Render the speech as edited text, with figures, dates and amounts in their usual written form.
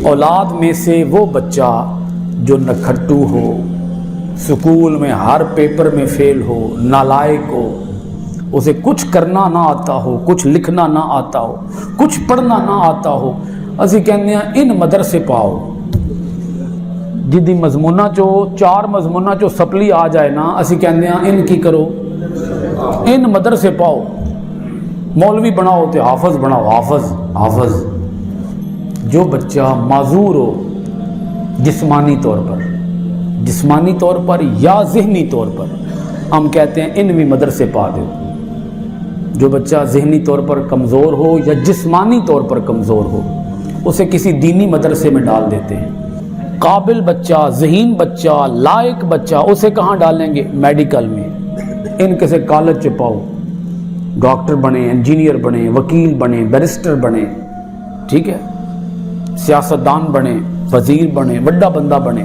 औलाद में से वो बच्चा जो नखट्टू हो, स्कूल में हर पेपर में फेल हो, नालायक हो, उसे कुछ करना ना आता हो, कुछ लिखना ना आता हो, कुछ पढ़ना ना आता हो, असी कहने हैं इन मदरसे पाओ। जिदी मजमूना चो 4 मजमूना चो सपली आ जाए ना, असी कहने हैं इन की करो, इन मदरसे पाओ। मौलवी बनाओ तो हाफज बनाओ, हाफज। जो बच्चा माजूर हो जिस्मानी तौर पर या ज़हनी तौर पर, हम कहते हैं इन भी मदरसे पा दो। जो बच्चा ज़हनी तौर पर कमज़ोर हो या जिस्मानी तौर पर कमज़ोर हो, उसे किसी दीनी मदरसे में डाल देते हैं। काबिल बच्चा, ज़हीन बच्चा, लायक बच्चा, उसे कहाँ डालेंगे? मेडिकल में। इनके से कॉलेज च पाओ, डॉक्टर बने, इंजीनियर बने, वकील बने, बैरिस्टर बने, ठीक है, सियासतदान बने, वजीर बने, बड़ा बंदा बने।